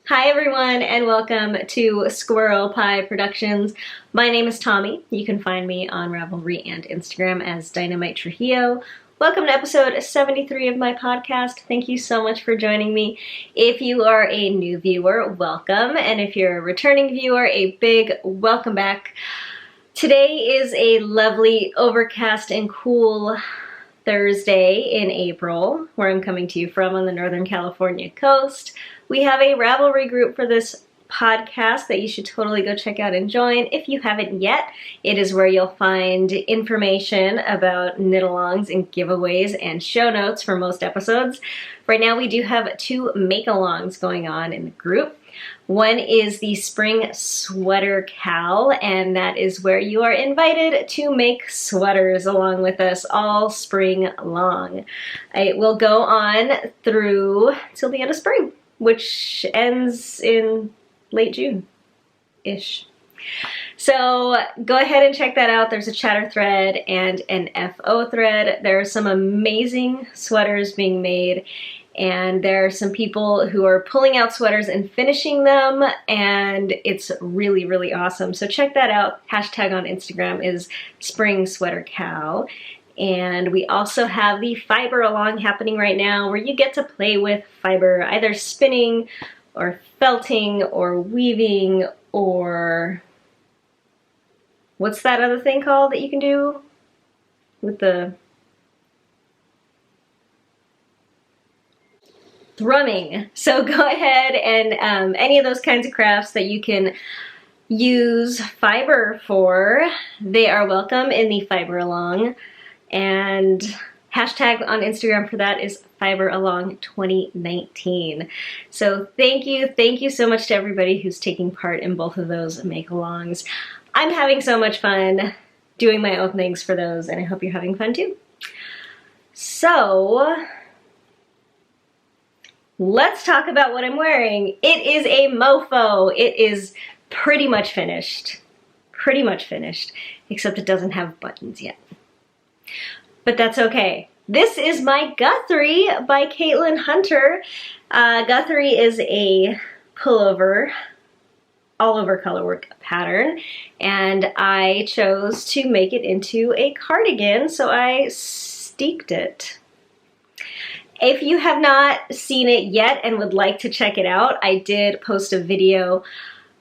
Hi everyone and welcome to Squirrel Pie Productions. My name is Tommy. You can find me on Ravelry and Instagram as DynamiteTrujillo. Welcome to episode 73 of my podcast. Thank you so much for joining me. If you are a new viewer, welcome. And if you're a returning viewer, a big welcome back. Today is a lovely overcast and cool Thursday in April, where I'm coming to you from on the Northern California coast. We have a Ravelry group for this podcast that you should totally go check out and join. If you haven't yet, it is where you'll find information about knit-alongs and giveaways and show notes for most episodes. Right now we do have 2 make-alongs going on in the group. One is the Spring Sweater Cal, and that is where you are invited to make sweaters along with us all spring long. It will go on through till the end of spring, which ends in late June-ish. So go ahead and check that out. There's a chatter thread and an FO thread. There are some amazing sweaters being made, and there are some people who are pulling out sweaters and finishing them, and it's really, really awesome. So check that out. Hashtag on Instagram is Spring Sweater Cow. And we also have the fiber along happening right now, where you get to play with fiber, either spinning or felting or weaving, or what's that other thing called that you can do with the thrumming. So go ahead and any of those kinds of crafts that you can use fiber for, they are welcome in the fiber along. And hashtag on Instagram for that is FiberAlong2019. So thank you so much to everybody who's taking part in both of those make-alongs. I'm having so much fun doing my own things for those, and I hope you're having fun too. So let's talk about what I'm wearing. It is a mofo. It is pretty much finished, except it doesn't have buttons yet. But that's okay. This is my Guthrie by Caitlin Hunter. Guthrie is a pullover, all over colorwork pattern, and I chose to make it into a cardigan, so I steeked it. If you have not seen it yet and would like to check it out, I did post a video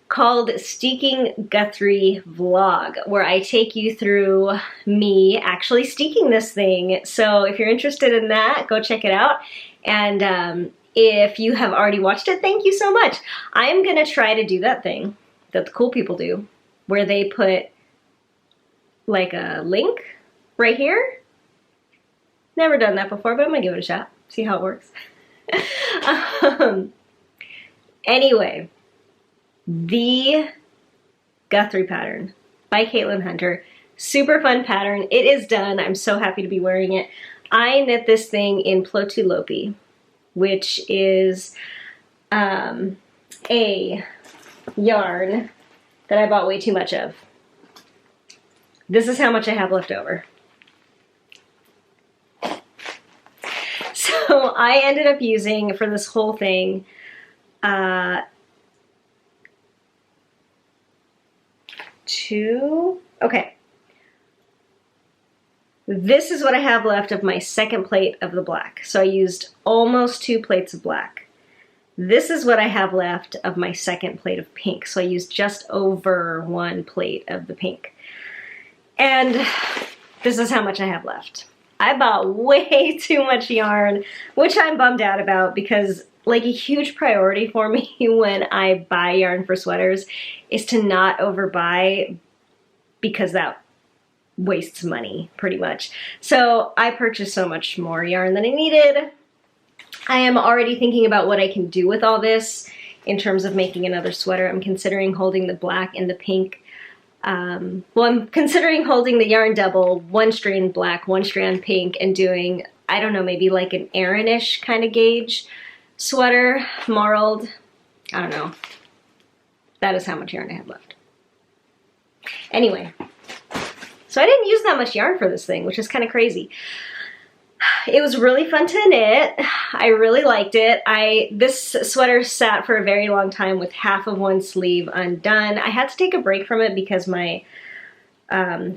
called Steeking Guthrie Vlog, where I take you through me actually steeking this thing. So if you're interested in that, go check it out. And if you have already watched it, thank you so much. I am gonna try to do that thing that the cool people do, where they put like a link right here. Never done that before, but I'm gonna give it a shot, see how it works. Anyway, the Guthrie pattern by Caitlin Hunter. Super fun pattern. It is done. I'm so happy to be wearing it. I knit this thing in Plotulopi, which is a yarn that I bought way too much of. This is how much I have left over. So I ended up using, for this whole thing, okay. This is what I have left of my second plate of the black. So I used almost 2 plates of black. This is what I have left of my second plate of pink. So I used just over 1 plate of the pink. And this is how much I have left. I bought way too much yarn, which I'm bummed out about, because like a huge priority for me when I buy yarn for sweaters is to not overbuy, because that wastes money pretty much. So I purchased so much more yarn than I needed. I am already thinking about what I can do with all this in terms of making another sweater. I'm considering holding the black and the pink. Well, I'm considering holding the yarn double, 1 strand black, 1 strand pink, and doing, I don't know, maybe like an Aran-ish kind of gauge sweater, marled. I don't know. That is how much yarn I have left. Anyway, so I didn't use that much yarn for this thing, which is kind of crazy. It was really fun to knit. I really liked it. This sweater sat for a very long time with half of one sleeve undone. I had to take a break from it because my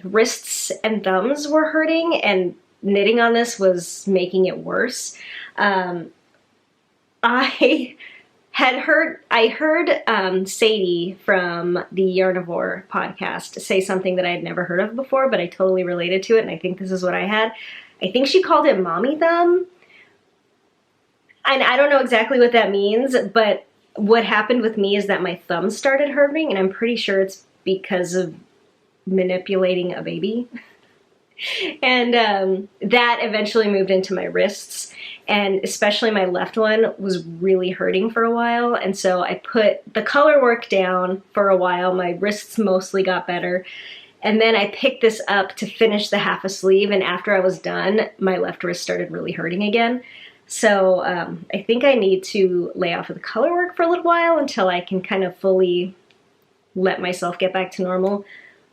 wrists and thumbs were hurting, and knitting on this was making it worse. I heard Sadie from the Yarnivore podcast say something that I had never heard of before, but I totally related to it, and I think this is what I had. I think she called it mommy thumb. And I don't know exactly what that means, but what happened with me is that my thumbs started hurting, and I'm pretty sure it's because of manipulating a baby. And that eventually moved into my wrists, and especially my left one was really hurting for a while. And so I put the color work down for a while. My wrists mostly got better. And then I picked this up to finish the half a sleeve, and after I was done, my left wrist started really hurting again. So I think I need to lay off of the color work for a little while until I can kind of fully let myself get back to normal,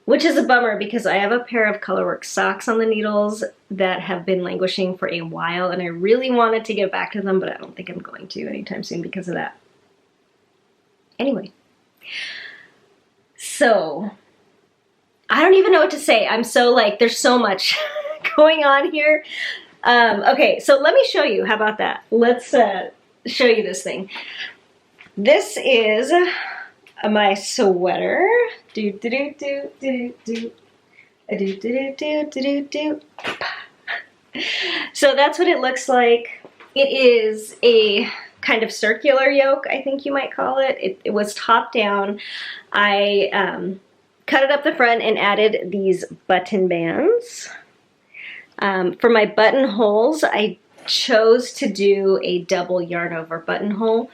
which is a bummer because I have a pair of colorwork socks on the needles that have been languishing for a while, and I really wanted to get back to them, but I don't think I'm going to anytime soon because of that. Anyway, so I don't even know what to say. I'm so like, there's so much going on here. Okay, so let me show you. How about that? Let's show you this thing. This is my sweater. So that's what it looks like. It is a kind of circular yoke, I think you might call it. It was top down. I cut it up the front and added these button bands. For my buttonholes, I chose to do a double yarn over buttonhole,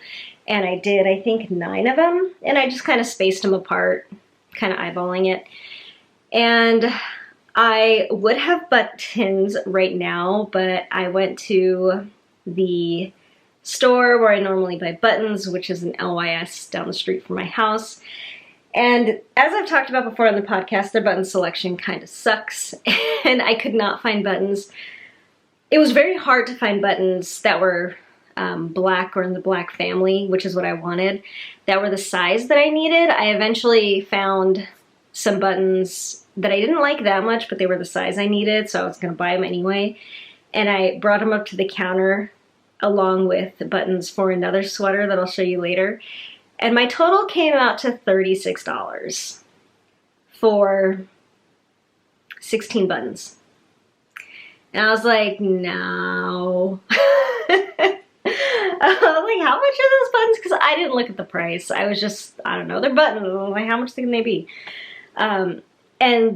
and I did, I think, 9 of them, and I just kind of spaced them apart, kind of eyeballing it. And I would have buttons right now, but I went to the store where I normally buy buttons, which is an LYS down the street from my house. And as I've talked about before on the podcast, their button selection kind of sucks, and I could not find buttons. It was very hard to find buttons that were black or in the black family, which is what I wanted, that were the size that I needed. I eventually found some buttons that I didn't like that much, but they were the size I needed, so I was going to buy them anyway. And I brought them up to the counter along with the buttons for another sweater that I'll show you later. And my total came out to $36 for 16 buttons. And I was like, no. I was like, how much are those buttons? Because I didn't look at the price. I was just, I don't know, they're buttons. I was like, how much can they be? And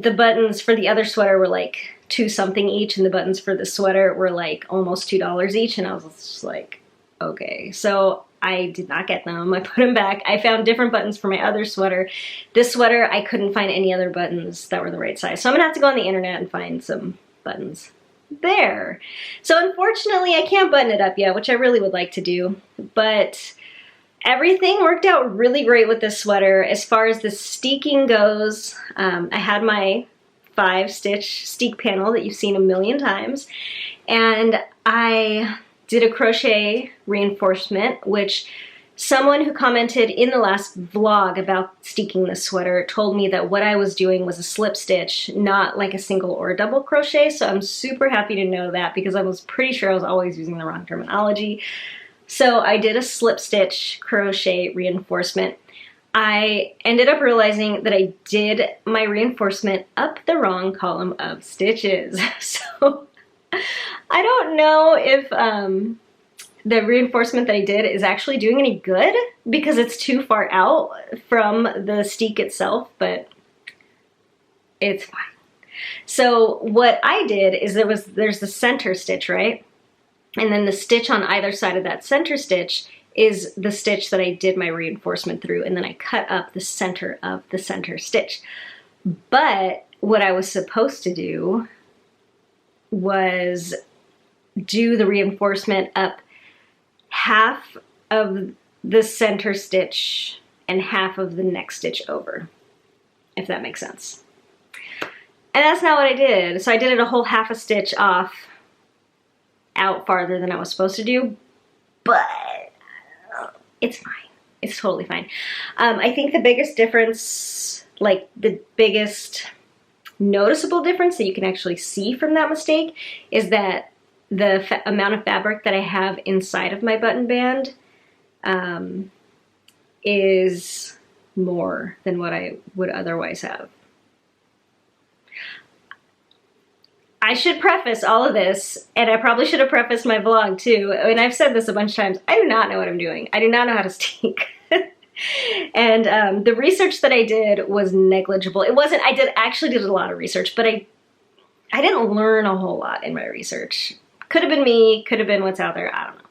the buttons for the other sweater were like $2 something each, and the buttons for the sweater were like almost $2 each. And I was just like, okay. So I did not get them. I put them back. I found different buttons for my other sweater. This sweater, I couldn't find any other buttons that were the right size. So I'm gonna have to go on the internet and find some buttons there. So unfortunately, I can't button it up yet, which I really would like to do, but everything worked out really great with this sweater. As far as the steeking goes, I had my 5-stitch steek panel that you've seen a million times, and I did a crochet reinforcement, which someone who commented in the last vlog about steeking this sweater told me that what I was doing was a slip stitch, not like a single or a double crochet. So I'm super happy to know that because I was pretty sure I was always using the wrong terminology. So I did a slip stitch crochet reinforcement. I ended up realizing that I did my reinforcement up the wrong column of stitches. So I don't know if the reinforcement that I did is actually doing any good because it's too far out from the steek itself, but it's fine. So what I did is there's the center stitch, right? And then the stitch on either side of that center stitch is the stitch that I did my reinforcement through, and then I cut up the center of the center stitch. But what I was supposed to do was do the reinforcement up half of the center stitch and half of the next stitch over, if that makes sense. And that's not what I did. So I did it a whole half a stitch off out farther than I was supposed to do, but it's fine. It's totally fine. I think the biggest difference, like the biggest noticeable difference that you can actually see from that mistake, is that the amount of fabric that I have inside of my button band is more than what I would otherwise have. I should preface all of this, and I probably should have prefaced my vlog too, and I've said this a bunch of times, I do not know what I'm doing. I do not know how to steek. And the research that I did was negligible. It wasn't, I actually did a lot of research, but I didn't learn a whole lot in my research. Could have been me, could have been what's out there, I don't know.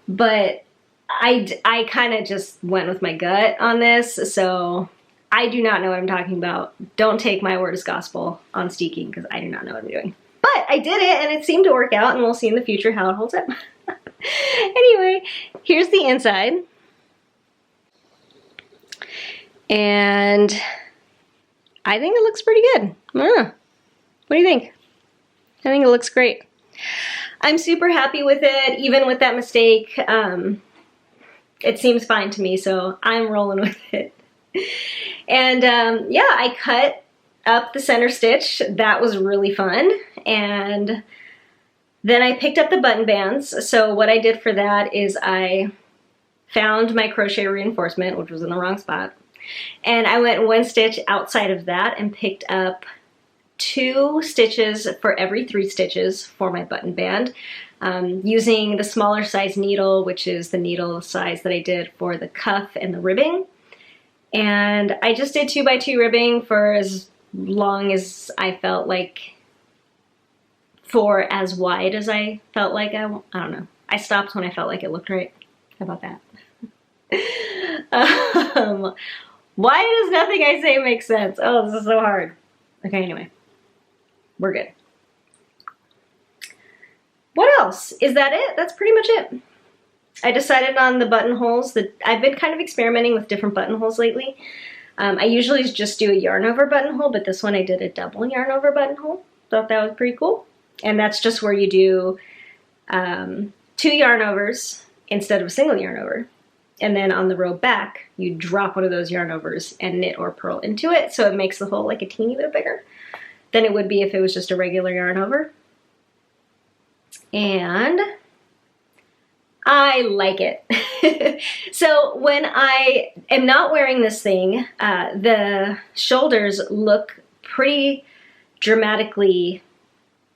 But I kind of just went with my gut on this, so I do not know what I'm talking about. Don't take my word as gospel on steeking, because I do not know what I'm doing. But I did it, and it seemed to work out, and we'll see in the future how it holds up. Anyway, here's the inside. And I think it looks pretty good. I don't know. What do you think? I think it looks great. I'm super happy with it, even with that mistake. It seems fine to me, so I'm rolling with it. And yeah, I cut up the center stitch. That was really fun. And then I picked up the button bands. So what I did for that is I found my crochet reinforcement, which was in the wrong spot. And I went one stitch outside of that and picked up 2 stitches for every 3 stitches for my button band, using the smaller size needle, which is the needle size that I did for the cuff and the ribbing. And I just did 2x2 ribbing for as long as I felt like, for as wide as I felt like. I don't know. I stopped when I felt like it looked right. How about that? Why does nothing I say make sense? Oh, this is so hard. Okay, anyway. We're good. What else? Is that it? That's pretty much it. I decided on the buttonholes that I've been kind of experimenting with different buttonholes lately. I usually just do a yarn over buttonhole, but this one I did a double yarn over buttonhole. Thought that was pretty cool. And that's just where you do 2 yarn overs instead of a single yarn over. And then on the row back, you drop one of those yarn overs and knit or purl into it, so it makes the hole like a teeny bit bigger than it would be if it was just a regular yarn over. And I like it. So when I am not wearing this thing, the shoulders look pretty dramatically,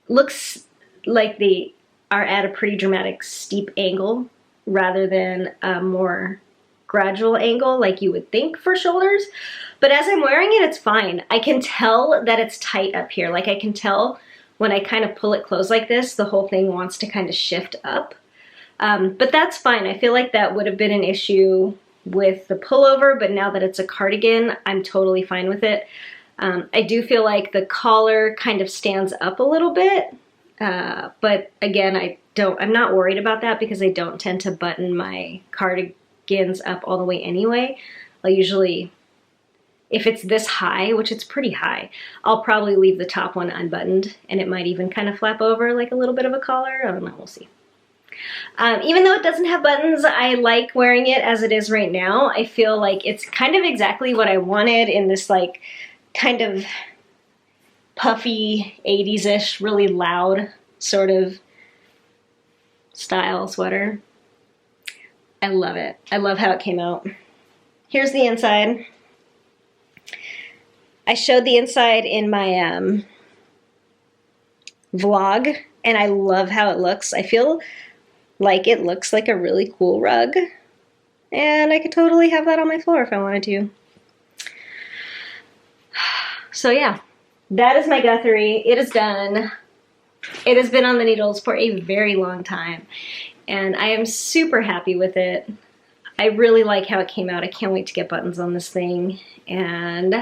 looks like they are at a pretty dramatic steep angle rather than a more gradual angle like you would think for shoulders. But as I'm wearing it, it's fine. I can tell that it's tight up here. Like I can tell when I kind of pull it closed like this, the whole thing wants to kind of shift up. But that's fine. I feel like that would have been an issue with the pullover, but now that it's a cardigan, I'm totally fine with it. I do feel like the collar kind of stands up a little bit, but again, I'm not worried about that because I don't tend to button my cardigans up all the way anyway. I'll usually, if it's this high, which it's pretty high, I'll probably leave the top one unbuttoned, and it might even kind of flap over like a little bit of a collar. I don't know, we'll see. Even though it doesn't have buttons, I like wearing it as it is right now. I feel like it's kind of exactly what I wanted in this like kind of puffy 80s-ish, really loud sort of style sweater. I love it. I love how it came out. Here's the inside. I showed the inside in my vlog, and I love how it looks. I feel like it looks like a really cool rug, and I could totally have that on my floor if I wanted to. So yeah, that is my Guthrie. It is done. It has been on the needles for a very long time, and I am super happy with it. I really like how it came out. I can't wait to get buttons on this thing and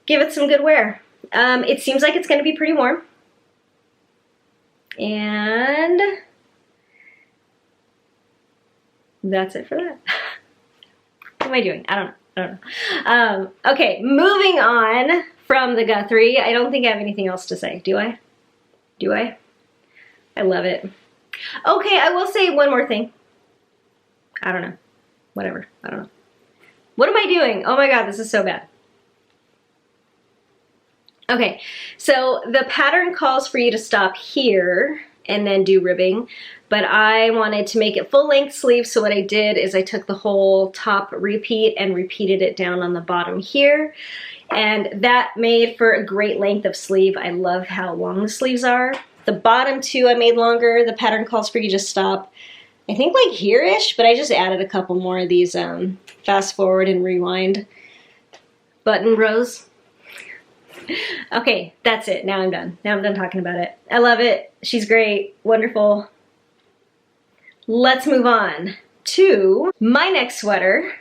give it some good wear. It seems like it's going to be pretty warm, and that's it for that. What am I doing? I don't know. Okay, moving on from the Guthrie. I don't think I have anything else to say. Do I? Do I? I love it. Okay, I will say one more thing. I don't know. Whatever. I don't know. What am I doing? Oh my God, this is so bad. Okay, so the pattern calls for you to stop here and then do ribbing, but I wanted to make it full length sleeve, so what I did is I took the whole top repeat and repeated it down on the bottom here, and that made for a great length of sleeve. I love how long the sleeves are. The bottom two I made longer. The pattern calls for you to stop, I think like here-ish, but I just added a couple more of these fast forward and rewind button rows. Okay, that's it. Now I'm done. Now I'm done talking about it. I love it. She's great. Wonderful. Let's move on to my next sweater,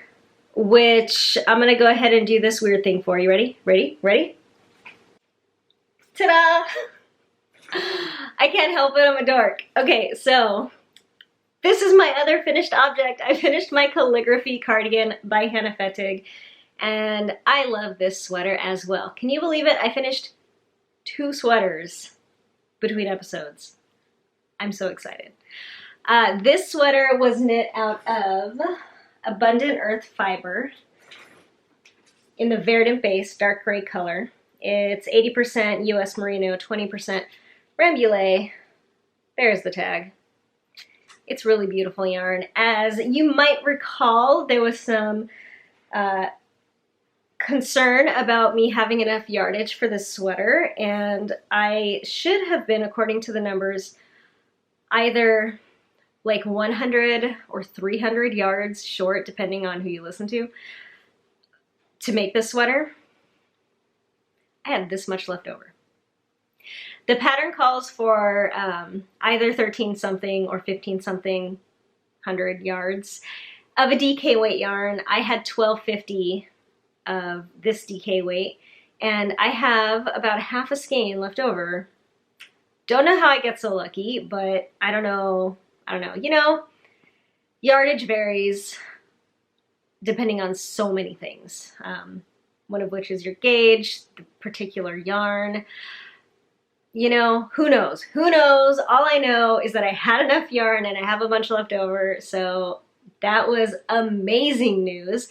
which I'm going to go ahead and do this weird thing for you. Ready? Ready? Ready? Ta-da! I can't help it. I'm a dork. Okay, so this is my other finished object. I finished my calligraphy cardigan by Hannah Fettig. And I love this sweater as well. Can you believe it? I finished 2 sweaters between episodes. I'm so excited. This sweater was knit out of Abundant Earth fiber in the Verdant base, dark gray color. It's 80% US Merino, 20% Rambouillet. There's the tag. It's really beautiful yarn. As you might recall, there was some concern about me having enough yardage for this sweater, and I should have been, according to the numbers, either like 100 or 300 yards short, depending on who you listen to make this sweater. I had this much left over. The pattern calls for either 13 something or 15 something 100 yards of a DK weight yarn. I had 1250 of this DK weight, and I have about half a skein left over. Don't know how I get so lucky, but I don't know. You know, yardage varies depending on so many things. One of which is your gauge, the particular yarn. You know, who knows? Who knows? All I know is that I had enough yarn and I have a bunch left over, so that was amazing news.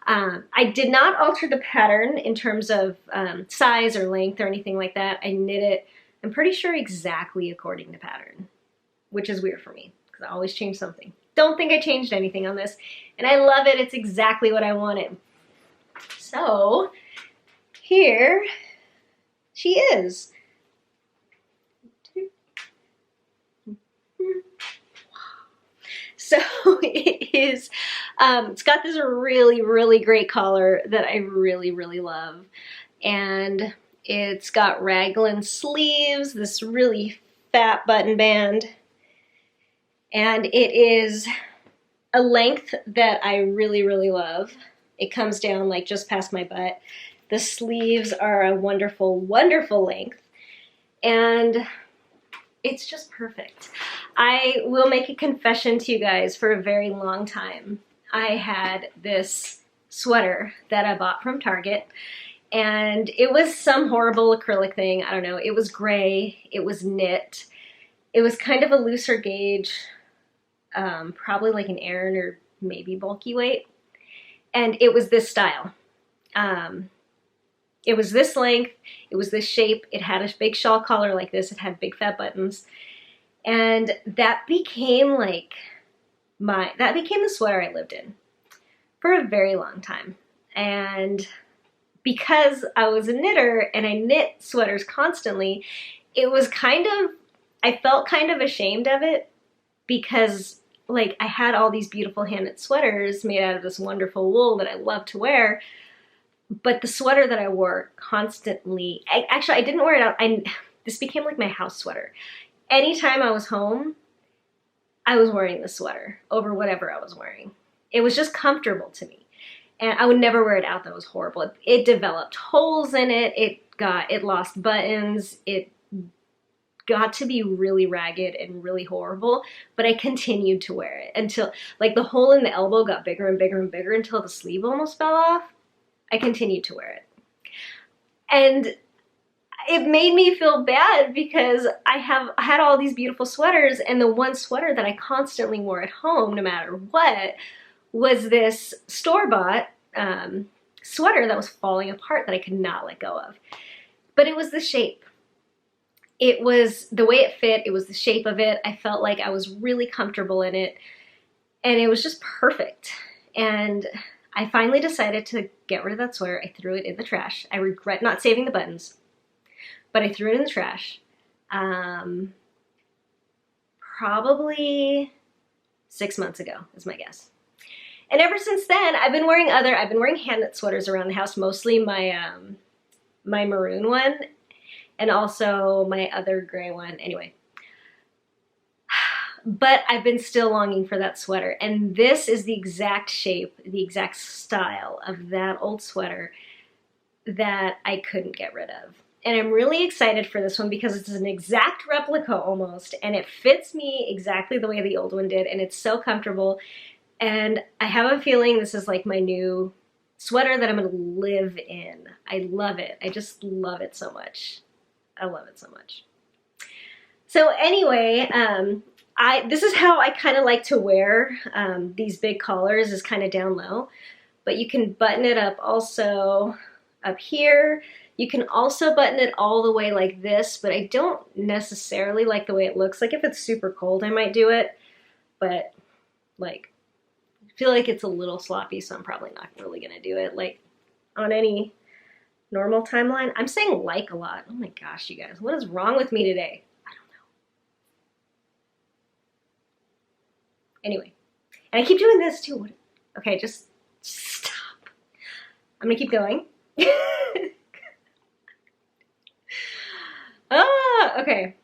I did not alter the pattern in terms of size or length or anything like that. I knit it, I'm pretty sure, exactly according to pattern, which is weird for me because I always change something. Don't think I changed anything on this, and I love it. It's exactly what I wanted. So here she is. So it is, it's got this really, really great collar that I really, really love. And it's got raglan sleeves, this really fat button band. And it is a length that I really, really love. It comes down like just past my butt. The sleeves are a wonderful, wonderful length. And it's just perfect. I will make a confession to you guys. For a very long time, I had this sweater that I bought from Target, and it was some horrible acrylic thing. I don't know. It was gray. It was knit. It was kind of a looser gauge, probably like an Aran or maybe bulky weight. And it was this style. It was this length, it was this shape, it had a big shawl collar like this, it had big fat buttons, and that became like that became the sweater I lived in for a very long time. And because I was a knitter and I knit sweaters constantly, it was kind of, I felt kind of ashamed of it because like I had all these beautiful hand-knit sweaters made out of this wonderful wool that I love to wear. But the sweater that I wore constantly, actually I didn't wear it out, this became like my house sweater. Anytime I was home, I was wearing this sweater over whatever I was wearing. It was just comfortable to me. And I would never wear it out. That was horrible. It developed holes in it, it lost buttons, it got to be really ragged and really horrible, but I continued to wear it until, like, the hole in the elbow got bigger and bigger and bigger until the sleeve almost fell off. I continued to wear it. And it made me feel bad because I had all these beautiful sweaters, and the one sweater that I constantly wore at home, no matter what, was this store-bought sweater that was falling apart that I could not let go of. But it was the shape. It was the way it fit. It was the shape of it. I felt like I was really comfortable in it, and it was just perfect. And I finally decided to get rid of that sweater. I threw it in the trash. I regret not saving the buttons, but I threw it in the trash. Probably 6 months ago is my guess. And ever since then, I've been wearing hand-knit sweaters around the house, mostly my my maroon one, and also my other gray one. Anyway, but I've been still longing for that sweater, and this is the exact shape, the exact style of that old sweater that I couldn't get rid of. And I'm really excited for this one because it's an exact replica almost, and it fits me exactly the way the old one did, and it's so comfortable. And I have a feeling this is like my new sweater that I'm gonna live in. I love it. I just love it so much. I love it so much. So anyway, this is how I kind of like to wear these big collars, is kind of down low, but you can button it up also up here. You can also button it all the way like this, but I don't necessarily like the way it looks. Like if it's super cold, I might do it, but like, I feel like it's a little sloppy, so I'm probably not really gonna do it like on any normal timeline. I'm saying like a lot. Oh my gosh, you guys, what is wrong with me today? I don't know. Anyway, and I keep doing this too. Okay, just stop. I'm gonna keep going. Okay.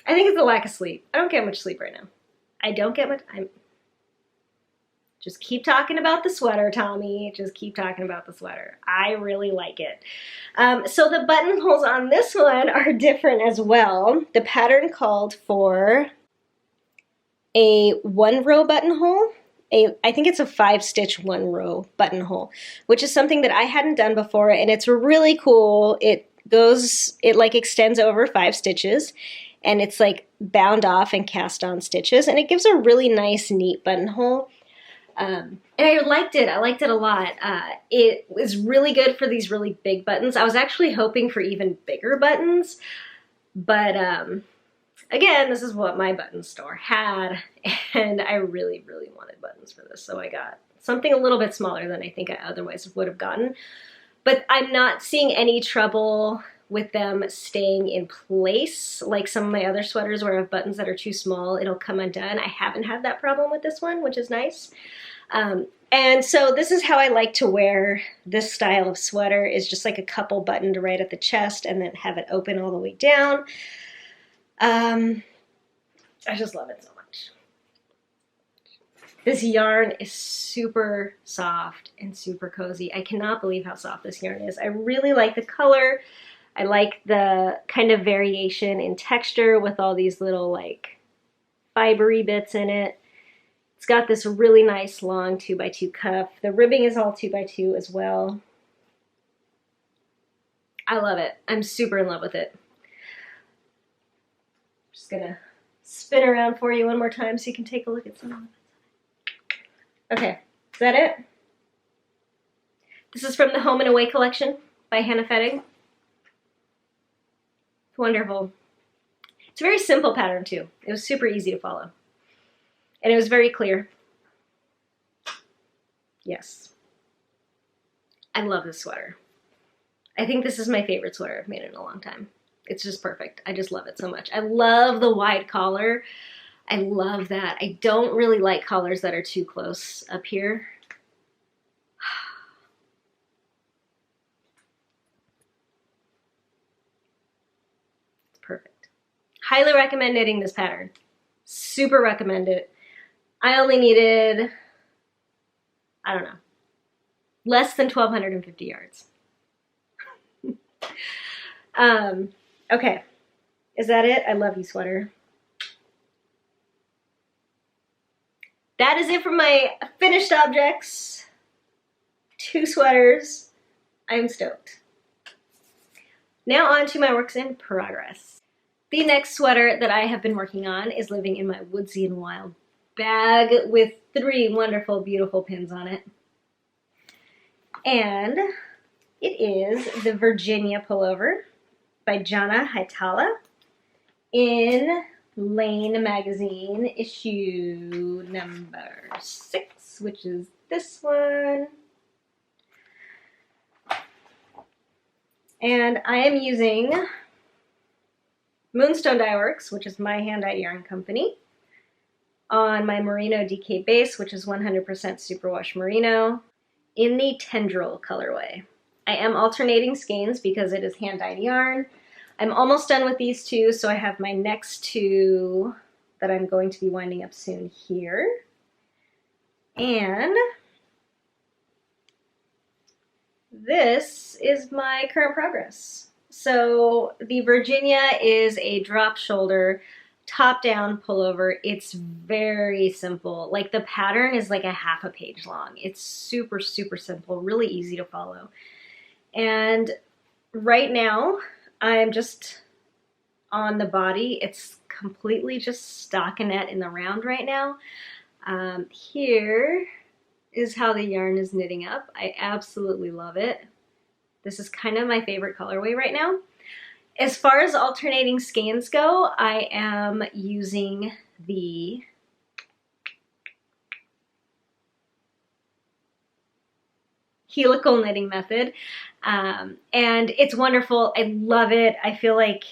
I think it's the lack of sleep. I don't get much sleep right now. I don't get much. Just keep talking about the sweater, Tommy. Just keep talking about the sweater. I really like it. So the buttonholes on this one are different as well. The pattern called for a 1-row buttonhole. I think it's a 5-stitch 1-row buttonhole, which is something that I hadn't done before, and it's really cool. It like extends over 5 stitches, and it's like bound off and cast on stitches, and it gives a really nice, neat buttonhole. And I liked it. I liked it a lot. It was really good for these really big buttons. I was actually hoping for even bigger buttons, but again, this is what my button store had, and I really, really wanted buttons for this, so I got something a little bit smaller than I think I otherwise would have gotten. But I'm not seeing any trouble with them staying in place like some of my other sweaters where I have buttons that are too small, it'll come undone. I haven't had that problem with this one, which is nice. And so this is how I like to wear this style of sweater, is just like a couple buttoned right at the chest and then have it open all the way down. I just love it so much. This yarn is super soft and super cozy. I cannot believe how soft this yarn is. I really like the color. I like the kind of variation in texture with all these little like fibery bits in it. It's got this really nice long 2x2 cuff. The ribbing is all 2x2 as well. I love it. I'm super in love with it. Just gonna spin around for you one more time so you can take a look at some of it. Okay, is that it? This is from the Home and Away collection by Hannah Fetting. It's wonderful. It's a very simple pattern too. It was super easy to follow. And it was very clear. Yes. I love this sweater. I think this is my favorite sweater I've made in a long time. It's just perfect. I just love it so much. I love the wide collar. I love that. I don't really like collars that are too close up here. It's perfect. Highly recommend knitting this pattern. Super recommend it. I only needed, I don't know, less than 1,250 yards. Okay, is that it? I love you, sweater. That is it for my finished objects. 2 sweaters. I'm stoked. Now on to my works in progress. The next sweater that I have been working on is living in my Woodsy and Wild bag with 3 wonderful, beautiful pins on it. And it is the Virginia pullover by Jana Haitala in Lane magazine, issue number 6, which is this one. And I am using Moonstone Dye Works, which is my hand-dyed yarn company, on my Merino DK base, which is 100% superwash merino, in the tendril colorway. I am alternating skeins because it is hand-dyed yarn. I'm almost done with these 2, so I have my next 2 that I'm going to be winding up soon here. And this is my current progress. So the Virginia is a drop shoulder, top down pullover. It's very simple. Like the pattern is like a half a page long. It's super, super simple, really easy to follow. And right now I'm just on the body. It's completely just stockinette in the round right now. Here is how the yarn is knitting up. I absolutely love it. This is kind of my favorite colorway right now. As far as alternating skeins go, I am using the helical knitting method, and it's wonderful. I love it. I feel like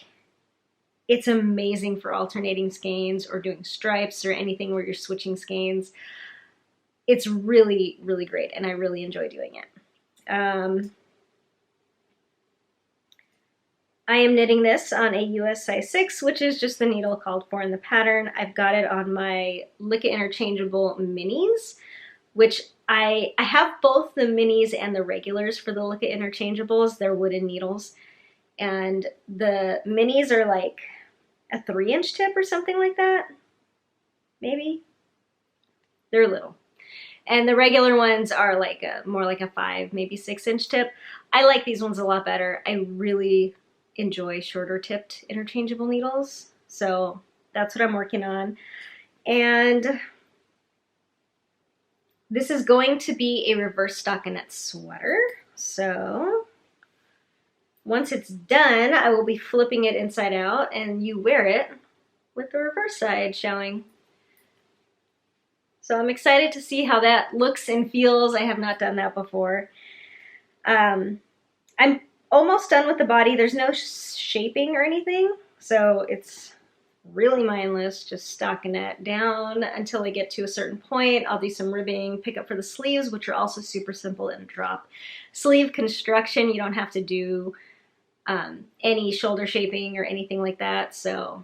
it's amazing for alternating skeins or doing stripes or anything where you're switching skeins. It's really, really great, and I really enjoy doing it. I am knitting this on a US size 6, which is just the needle called for in the pattern. I've got it on my Lick-It Interchangeable minis, which I have both the minis and the regulars for the Lick-It Interchangeables. They're wooden needles. And the minis are like a 3-inch tip or something like that. Maybe. They're little. And the regular ones are like more like a 5, maybe 6-inch tip. I like these ones a lot better. I really enjoy shorter tipped interchangeable needles. So that's what I'm working on. And this is going to be a reverse stockinette sweater. So once it's done, I will be flipping it inside out and you wear it with the reverse side showing. So I'm excited to see how that looks and feels. I have not done that before. I'm almost done with the body. There's no shaping or anything, so it's really mindless, just stockinette down until I get to a certain point. I'll do some ribbing, pick up for the sleeves, which are also super simple and drop sleeve construction. You don't have to do any shoulder shaping or anything like that, so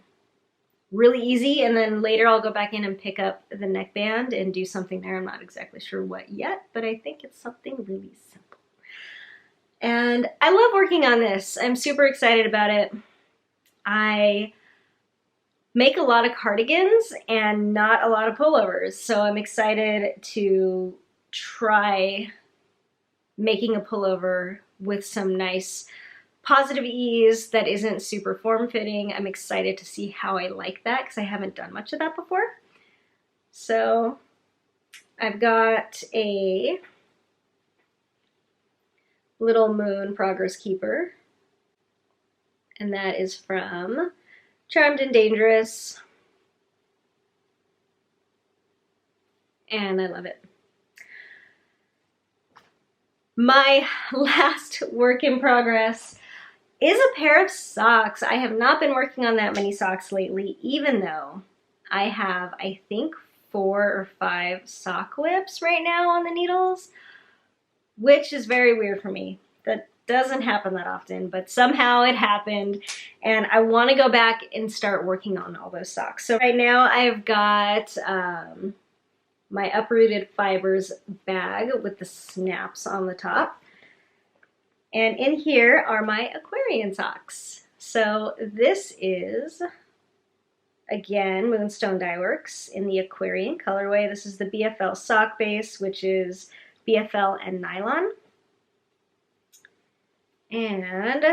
really easy. And then later I'll go back in and pick up the neckband and do something there. I'm not exactly sure what yet, but I think it's something really simple. And I love working on this. I'm super excited about it. I make a lot of cardigans and not a lot of pullovers, so I'm excited to try making a pullover with some nice positive ease that isn't super form-fitting. I'm excited to see how I like that because I haven't done much of that before. So I've got a Little Moon Progress Keeper, and that is from Charmed and Dangerous, and I love it. My last work in progress is a pair of socks. I have not been working on that many socks lately, even though I have, I think, 4 or 5 sock whips right now on the needles, which is very weird for me. That doesn't happen that often, but somehow it happened, and I want to go back and start working on all those socks. So right now I've got my Uprooted Fibers bag with the snaps on the top, and in here are my Aquarian socks. So this is, again, Moonstone Dye Works in the Aquarian colorway. This is the BFL sock base, which is BFL and nylon. And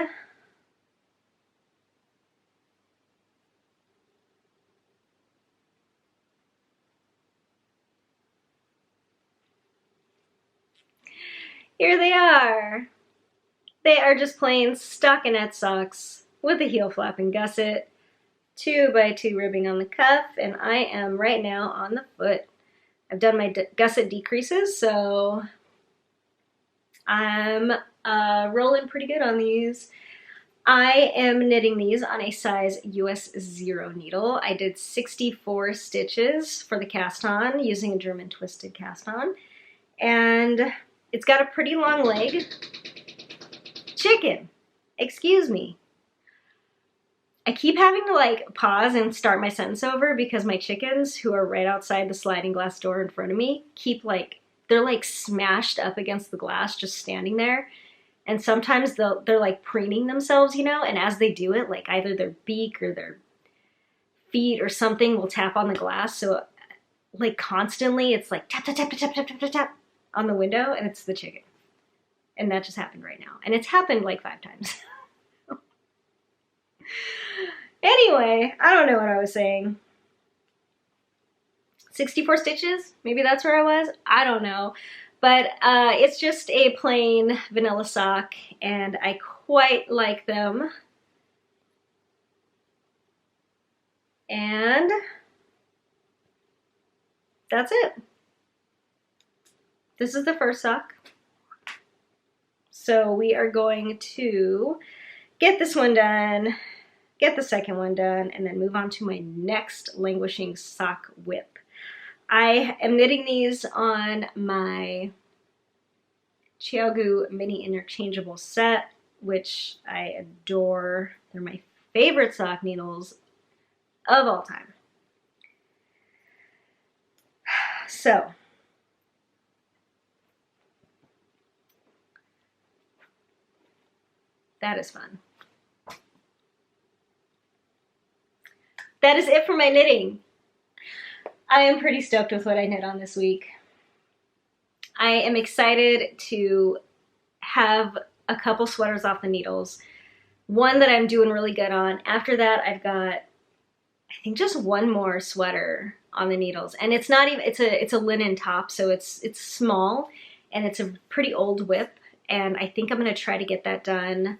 here they are. They are just plain stockinette socks with a heel flap and gusset, 2x2 ribbing on the cuff, and I am right now on the foot. I've done my gusset decreases, so I'm rolling pretty good on these. I am knitting these on a size US 0 needle. I did 64 stitches for the cast on using a German twisted cast on, and it's got a pretty long leg. Chicken, excuse me. I keep having to like pause and start my sentence over because my chickens, who are right outside the sliding glass door in front of me, keep like, they're like smashed up against the glass just standing there. And sometimes they're like preening themselves, you know, and as they do it, like either their beak or their feet or something will tap on the glass. So like constantly it's like tap, tap, tap, tap, tap, tap, tap, tap on the window, and it's the chicken. And that just happened right now. And it's happened like 5 times. Anyway, I don't know what I was saying. 64 stitches? Maybe that's where I was? I don't know. But it's just a plain vanilla sock, and I quite like them. And that's it. This is the first sock. So we are going to get this one done, get the second one done, and then move on to my next languishing sock whip. I am knitting these on my Chiaogu mini interchangeable set, which I adore. They're my favorite sock needles of all time. So, that is fun. That is it for my knitting. I am pretty stoked with what I knit on this week. I am excited to have a couple sweaters off the needles. One that I'm doing really good on. After that, I've got, I think, just one more sweater on the needles. And it's not even, it's a linen top, so it's small, and it's a pretty old whip. And I think I'm going to try to get that done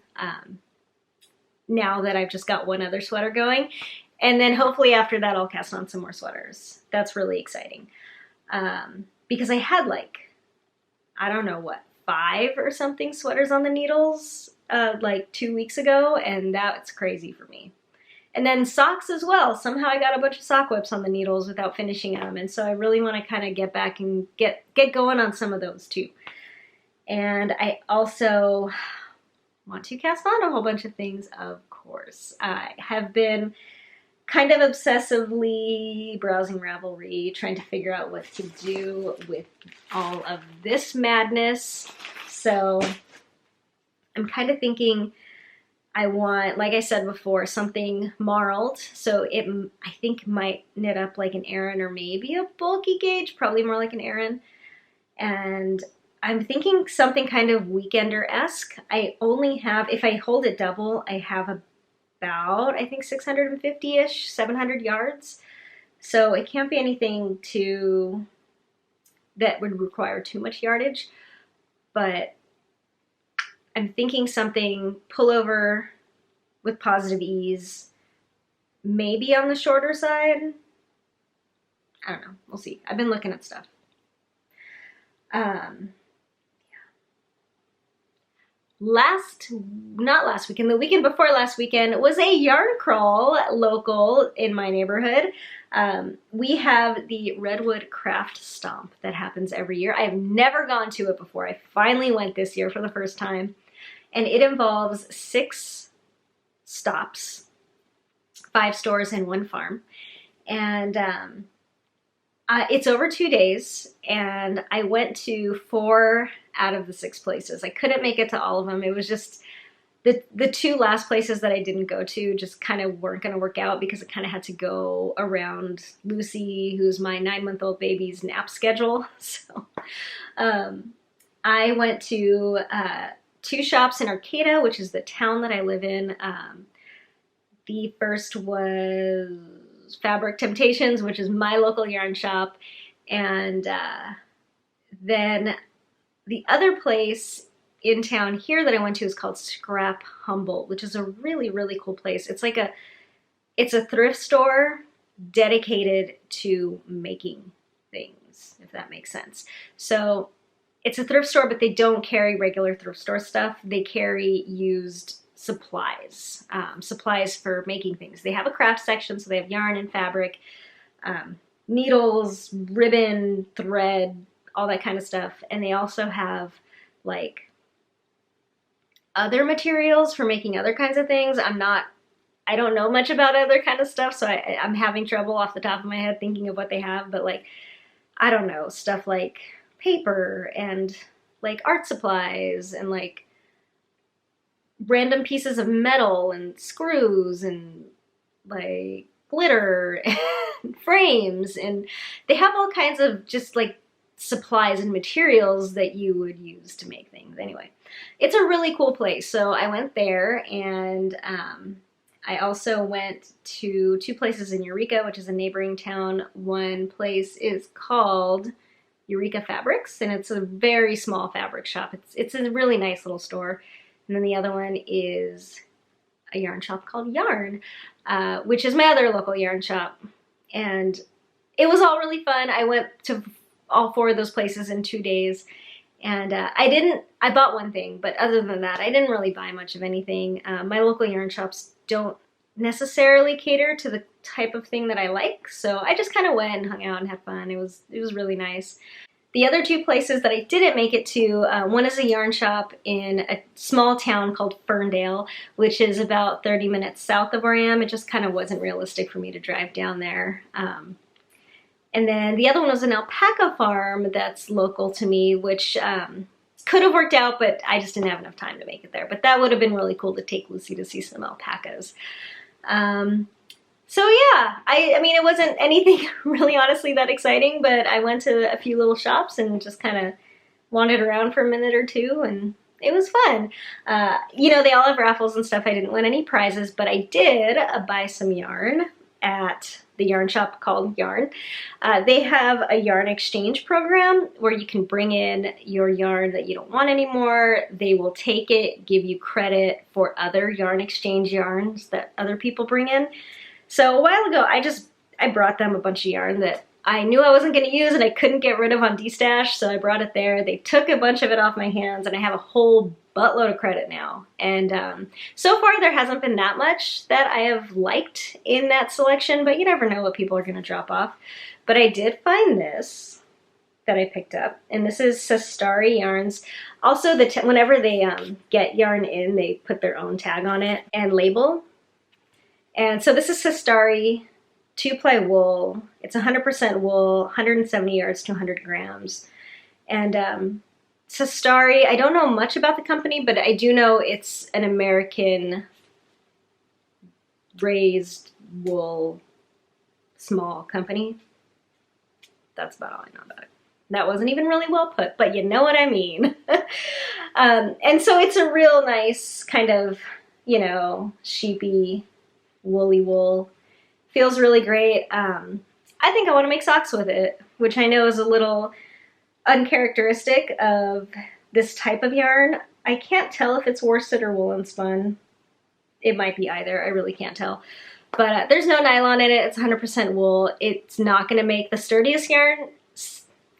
now that I've just got one other sweater going. And then hopefully after that, I'll cast on some more sweaters. That's really exciting. Because I had like, I don't know what, 5 or something sweaters on the needles like 2 weeks ago. And that's crazy for me. And then socks as well. Somehow I got a bunch of sock whips on the needles without finishing them. And so I really want to kind of get back and get going on some of those too. And I also want to cast on a whole bunch of things, of course. I have been kind of obsessively browsing Ravelry, trying to figure out what to do with all of this madness. So I'm kind of thinking I want, like I said before, something marled. So it, I think, might knit up like an Aran or maybe a bulky gauge, probably more like an Aran. And I'm thinking something kind of weekender-esque. I only have, if I hold it double, I have about, I think, 650-ish, 700 yards. So it can't be anything that would require too much yardage. But I'm thinking something pullover with positive ease, maybe on the shorter side. I don't know. We'll see. I've been looking at stuff. Not last weekend, the weekend before last weekend was a yarn crawl local in my neighborhood. We have the Redwood Craft Stomp that happens every year. I have never gone to it before. I finally went this year for the first time. And it involves 6 stops, 5 stores and 1 farm. And it's over 2 days, and I went to 4 out of the 6 places. I couldn't make it to all of them. It was just the 2 last places that I didn't go to just kind of weren't going to work out because I kind of had to go around Lucy, who's my 9-month-old baby's nap schedule. So I went to 2 shops in Arcata, which is the town that I live in. The first was Fabric Temptations, which is my local yarn shop, and then The other place in town here that I went to is called Scrap Humboldt, which is a really, really cool place. It's a thrift store dedicated to making things, if that makes sense. So it's a thrift store, but they don't carry regular thrift store stuff. They carry used supplies, supplies for making things. They have a craft section, so they have yarn and fabric, needles, ribbon, thread, all that kind of stuff. And they also have like other materials for making other kinds of things. I don't know much about other kind of stuff, so I'm having trouble off the top of my head thinking of what they have, but like, I don't know, stuff like paper and like art supplies and like random pieces of metal and screws and like glitter and frames, and they have all kinds of just like supplies and materials that you would use to make things. Anyway, it's a really cool place. So I went there, and I also went to 2 places in Eureka, which is a neighboring town. One place is called Eureka Fabrics, and it's a very small fabric shop. It's a really nice little store. And then the other one is a yarn shop called Yarn, which is my other local yarn shop. And it was all really fun. I went to all 4 of those places in 2 days. And I bought one thing, but other than that, I didn't really buy much of anything. My local yarn shops don't necessarily cater to the type of thing that I like, so I just kind of went and hung out and had fun. It was really nice. The other 2 places that I didn't make it to, one is a yarn shop in a small town called Ferndale, which is about 30 minutes south of where I am. It just kind of wasn't realistic for me to drive down there. And then the other one was an alpaca farm that's local to me, which could have worked out, but I just didn't have enough time to make it there. But that would have been really cool to take Lucy to see some alpacas. So yeah, I mean, it wasn't anything really honestly that exciting, but I went to a few little shops and just kind of wandered around for a minute or 2, and it was fun. You know, they all have raffles and stuff. I didn't win any prizes, but I did buy some yarn at the yarn shop called Yarn. They have a yarn exchange program where you can bring in your yarn that you don't want anymore. They will take it, give you credit for other yarn exchange yarns that other people bring in. So a while ago, I brought them a bunch of yarn that I knew I wasn't going to use and I couldn't get rid of on D-Stash, so I brought it there. They took a bunch of it off my hands, and I have a whole buttload of credit now. And so far there hasn't been that much that I have liked in that selection, but you never know what people are going to drop off. But I did find this that I picked up, and this is Sestari yarns. Also, whenever they get yarn in, they put their own tag on it and label. And so this is Sestari 2-ply wool. It's 100% wool, 170 yards to 100 grams. And Sestari, I don't know much about the company, but I do know it's an American raised wool small company. That's about all I know about it. That wasn't even really well put, but you know what I mean. And so it's a real nice kind of, you know, sheepy, woolly wool. Feels really great. I think I want to make socks with it, which I know is a little uncharacteristic of this type of yarn. I can't tell if it's worsted or woolen spun. It might be either. I really can't tell. But there's no nylon in it. It's 100% wool. It's not going to make the sturdiest yarn.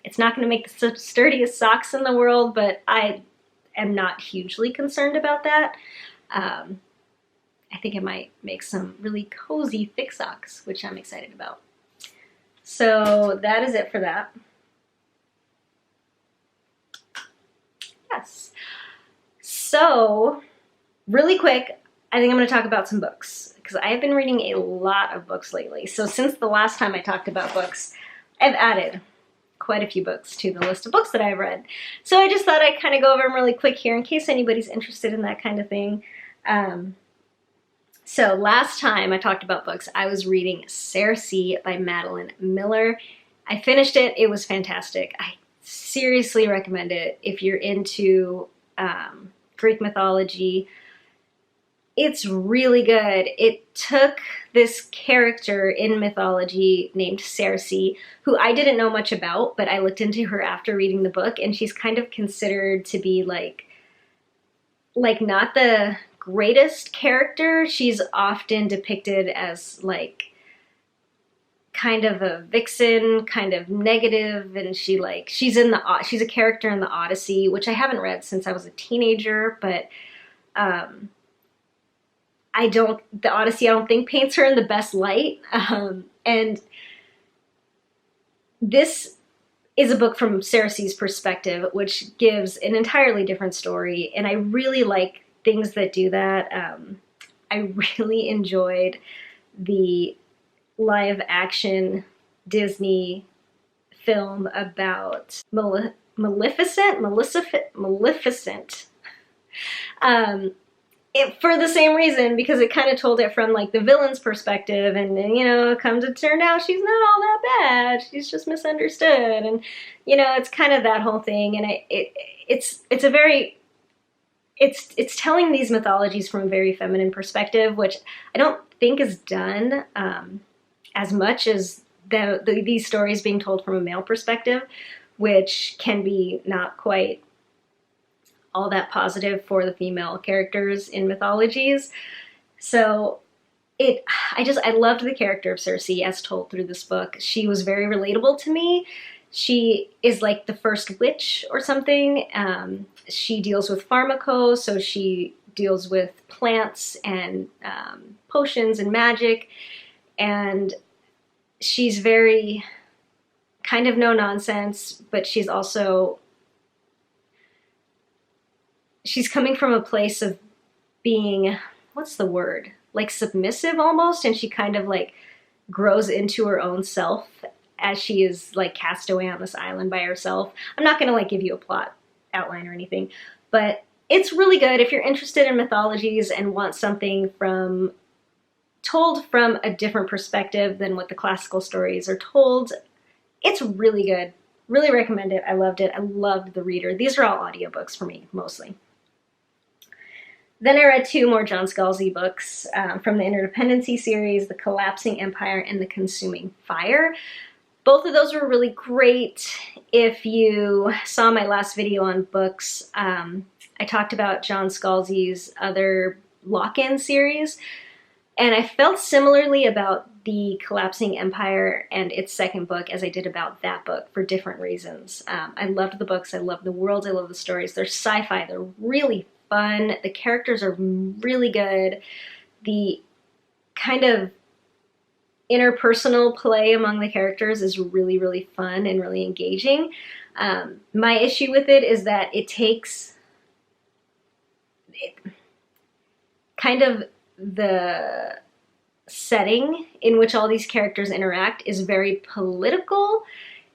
It's not going to make the sturdiest socks in the world, but I am not hugely concerned about that. I think it might make some really cozy thick socks, which I'm excited about. So that is it for that. Yes. So really quick, I think I'm going to talk about some books because I have been reading a lot of books lately. So since the last time I talked about books, I've added quite a few books to the list of books that I've read. So I just thought I'd kind of go over them really quick here in case anybody's interested in that kind of thing. So last time I talked about books, I was reading Circe by Madeline Miller. I finished it. It was fantastic. I seriously recommend it if you're into Greek mythology. It's really good. It took this character in mythology named Circe, who I didn't know much about, but I looked into her after reading the book, and she's kind of considered to be like not the greatest character. She's often depicted as like kind of a vixen, kind of negative, and she's a character in the Odyssey, which I haven't read since I was a teenager, but the Odyssey I don't think paints her in the best light. And this is a book from Circe's perspective, which gives an entirely different story, and I really like things that do that. I really enjoyed the live action Disney film about Maleficent. For the same reason, because it kind of told it from like the villain's perspective, and you know, come to turn out she's not all that bad. She's just misunderstood, and you know, it's kind of that whole thing. And it's telling these mythologies from a very feminine perspective, which I don't think is done as much as these stories being told from a male perspective, which can be not quite all that positive for the female characters in mythologies. So I loved the character of Circe as told through this book. She was very relatable to me. She is like the first witch or something. She deals with pharmaco, so she deals with plants and potions and magic, and she's very kind of no nonsense, but she's coming from a place of being, what's the word? Like submissive almost, and she kind of like grows into her own self as she is like cast away on this island by herself. I'm not gonna like give you a plot outline or anything, but it's really good if you're interested in mythologies and want something told from a different perspective than what the classical stories are told. It's really good. Really recommend it. I loved it. I loved the reader. These are all audiobooks for me, mostly. Then I read 2 more John Scalzi books from the Interdependency series, The Collapsing Empire and The Consuming Fire. Both of those were really great. If you saw my last video on books, I talked about John Scalzi's other Lock-In series, and I felt similarly about The Collapsing Empire and its second book as I did about that book for different reasons. I loved the books, I loved the worlds, I love the stories. They're sci-fi, they're really fun, the characters are really good. The kind of interpersonal play among the characters is really, really fun and really engaging. My issue with it is that kind of the setting in which all these characters interact is very political,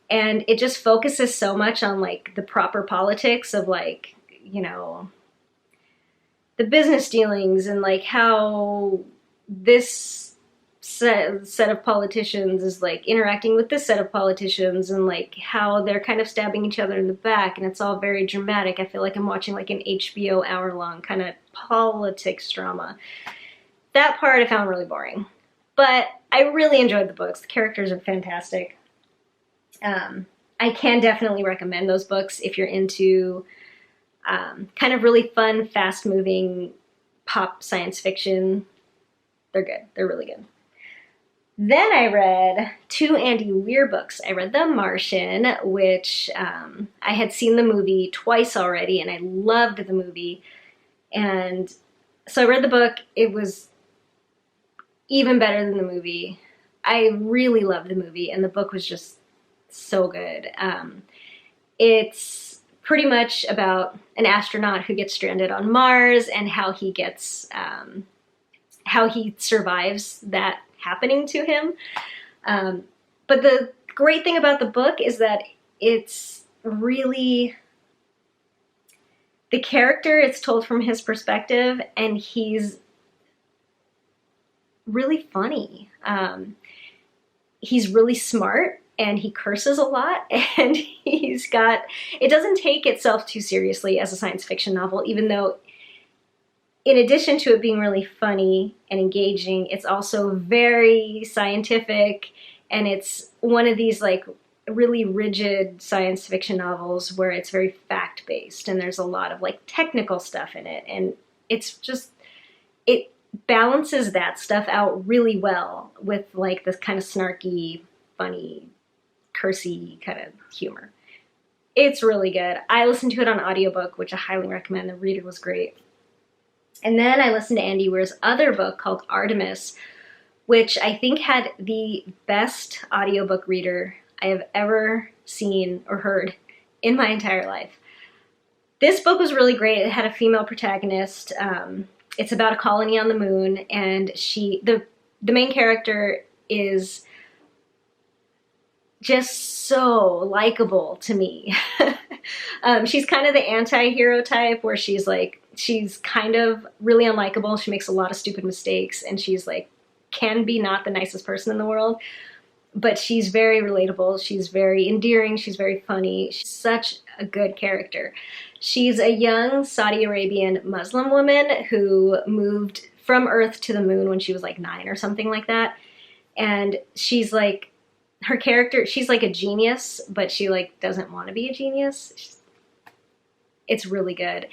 and it just focuses so much on like the proper politics of like, you know, the business dealings and like how this set of politicians is like interacting with this set of politicians, and like how they're kind of stabbing each other in the back, and it's all very dramatic. I feel like I'm watching like an HBO hour-long kind of politics drama. That part I found really boring, but I really enjoyed the books. The characters are fantastic. I can definitely recommend those books if you're into kind of really fun, fast-moving pop science fiction. They're good. They're really good. Then I read 2 Andy Weir books. I read The Martian, which I had seen the movie twice already, and I loved the movie. And so I read the book. It was even better than the movie. I really loved the movie, and the book was just so good. It's pretty much about an astronaut who gets stranded on Mars and how he survives that happening to him. But the great thing about the book is that it's really the character, it's told from his perspective, and he's really funny. He's really smart, and he curses a lot, and it doesn't take itself too seriously as a science fiction novel, even though in addition to it being really funny and engaging, it's also very scientific, and it's one of these like really rigid science fiction novels where it's very fact-based, and there's a lot of like technical stuff in it, and it's just, it balances that stuff out really well with like this kind of snarky, funny, cursy kind of humor. It's really good. I listened to it on audiobook, which I highly recommend. The reader was great. And then I listened to Andy Weir's other book called Artemis, which I think had the best audiobook reader I have ever seen or heard in my entire life. This book was really great. It had a female protagonist. It's about a colony on the moon, and the main character is just so likable to me. She's kind of the anti-hero type, where she's kind of really unlikable. She makes a lot of stupid mistakes, and she's like, can be not the nicest person in the world, but she's very relatable. She's very endearing. She's very funny. She's such a good character. She's a young Saudi Arabian Muslim woman who moved from Earth to the moon when she was like 9 or something like that. And she's like, her character, she's like a genius, but she like doesn't want to be a genius. It's really good.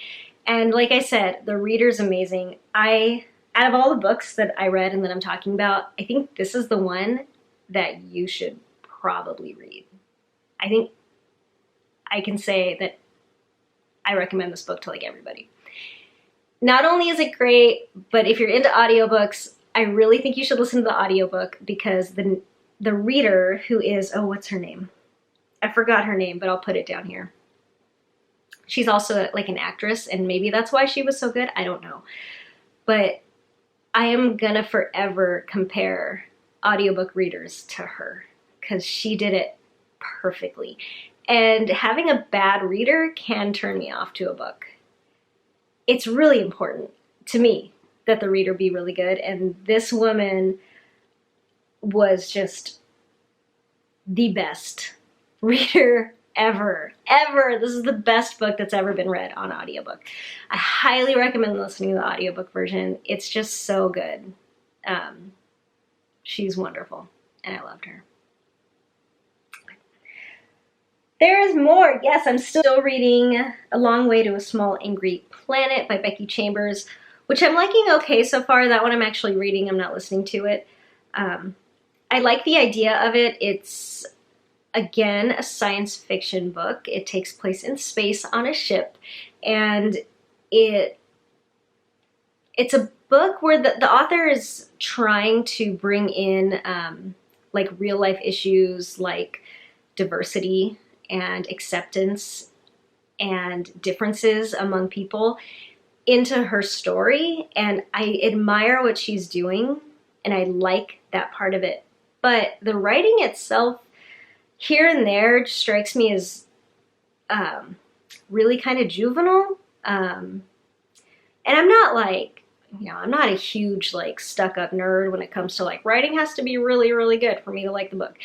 And like I said, the reader's amazing. Out of all the books that I read and that I'm talking about, I think this is the one that you should probably read. I think I can say that I recommend this book to like everybody. Not only is it great, but if you're into audiobooks, I really think you should listen to the audiobook, because the reader, who is, oh, what's her name? I forgot her name, but I'll put it down here. She's also like an actress, and maybe that's why she was so good. I don't know. But I am gonna forever compare audiobook readers to her, because she did it perfectly. And having a bad reader can turn me off to a book. It's really important to me that the reader be really good, and this woman was just the best reader ever. This is the best book that's ever been read on audiobook. I highly recommend listening to the audiobook version. It's just so good. She's wonderful, and I loved her. There is more. Yes, I'm still reading A Long Way to a Small Angry Planet by Becky Chambers, which I'm liking okay so far. That one I'm actually reading. I'm not listening to it. I like the idea of it. It's, again, a science fiction book. It takes place in space on a ship, and it's a book where the author is trying to bring in like real life issues like diversity and acceptance and differences among people into her story, and I admire what she's doing, and I like that part of it. But the writing itself, here and there, strikes me as really kind of juvenile. And I'm not like, I'm not a huge like stuck-up nerd when it comes to like writing has to be really, really good for me to like the book.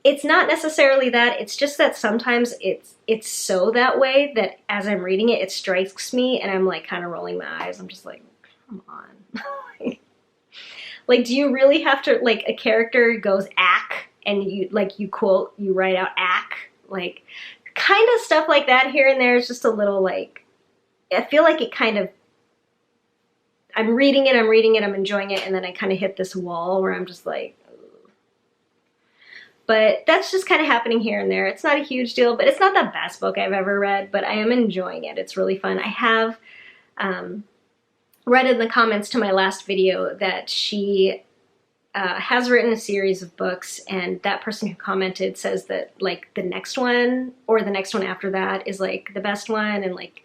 It's not necessarily that. It's just that sometimes it's so that way that as I'm reading it, it strikes me, and I'm like kind of rolling my eyes. I'm just like, come on. Like, do you really have to, like, a character goes ack, and you write out ack? Like, kind of stuff like that here and there is just a little, like, I feel like it kind of, I'm reading it, I'm enjoying it, and then I kind of hit this wall where I'm just like, ugh. But that's just kind of happening here and there. It's not a huge deal, but it's not the best book I've ever read, but I am enjoying it. It's really fun. I have read in the comments to my last video that she has written a series of books, and that person who commented says that like the next one or the next one after that is like the best one, and like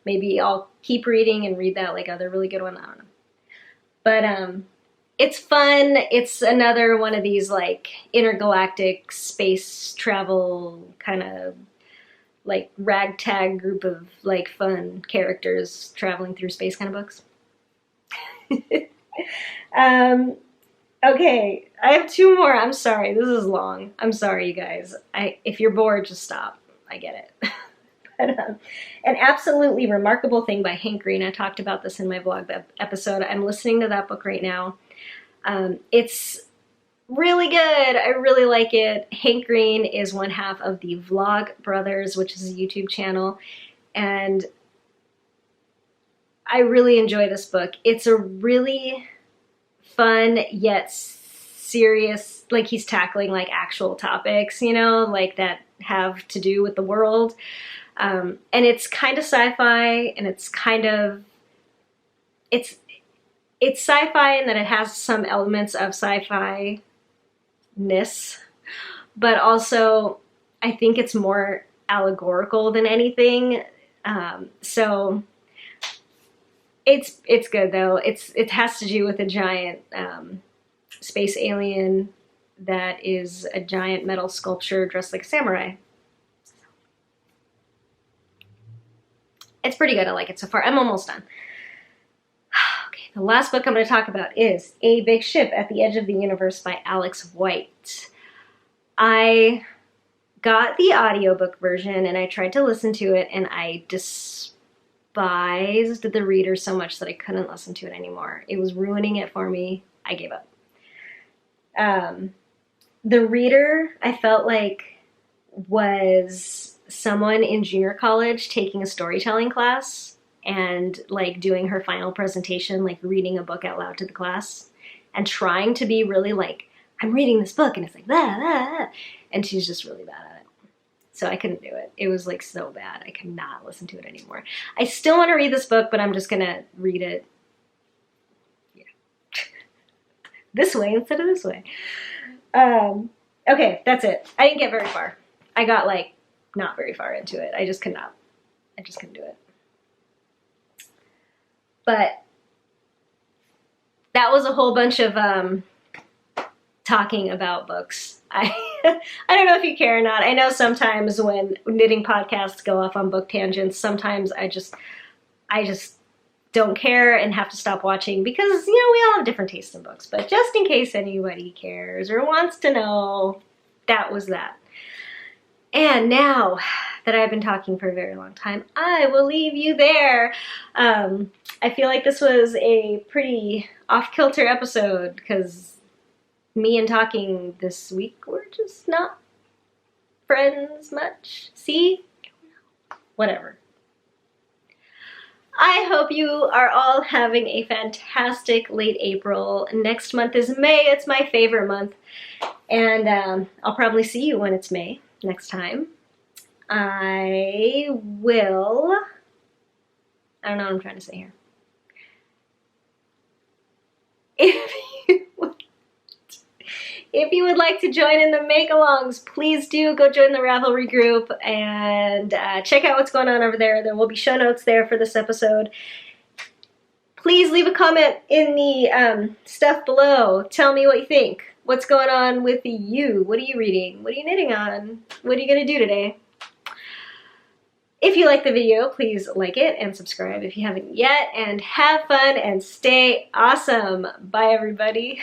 maybe I'll keep reading and read that like other really good one. I don't know. But it's fun. It's another one of these like intergalactic space travel kind of like ragtag group of like fun characters traveling through space kind of books. Okay, I have 2 more. I'm sorry, this is long. I'm sorry, you guys. If you're bored, just stop. I get it. But an absolutely remarkable thing by Hank Green. I talked about this in my vlog episode. I'm listening to that book right now. It's really good. I really like it. Hank Green is one half of the Vlog Brothers, which is a YouTube channel, and I really enjoy this book. It's a really fun yet serious, like he's tackling like actual topics, you know, like that have to do with the world. And it's kind of sci-fi, and it's kind of, it's sci-fi in that it has some elements of sci-fi-ness, but also I think it's more allegorical than anything. So it's good though. It has to do with a giant space alien that is a giant metal sculpture dressed like a samurai. It's pretty good. I like it so far. I'm almost done. Okay, the last book I'm going to talk about is A Big Ship at the Edge of the Universe by Alex White. I got the audiobook version and I tried to listen to it, and I despised the reader so much that I couldn't listen to it anymore. It was ruining it for me. I gave up. The reader, I felt like, was someone in junior college taking a storytelling class and like doing her final presentation, like reading a book out loud to the class and trying to be really like, I'm reading this book, and it's like, blah, blah, blah. And she's just really bad at it. So I couldn't do it. It was like so bad. I could not listen to it anymore. I still want to read this book, but I'm just going to read it this way instead of this way. Okay, that's it. I didn't get very far. I got like not very far into it. I just couldn't do it. But that was a whole bunch of talking about books. I don't know if you care or not. I know sometimes when knitting podcasts go off on book tangents, sometimes I just don't care and have to stop watching because, you know, we all have different tastes in books. But just in case anybody cares or wants to know, that was that. And now that I've been talking for a very long time, I will leave you there. I feel like this was a pretty off-kilter episode because me and talking this week were just not friends much. See? Whatever. I hope you are all having a fantastic late April. Next month is May. It's my favorite month. And I'll probably see you when it's May next time. I don't know what I'm trying to say here. If you would like to join in the make-alongs, please do go join the Ravelry group and check out what's going on over there. There will be show notes there for this episode. Please leave a comment in the stuff below. Tell me what you think. What's going on with you? What are you reading? What are you knitting on? What are you going to do today? If you like the video, please like it and subscribe if you haven't yet. And have fun and stay awesome. Bye, everybody.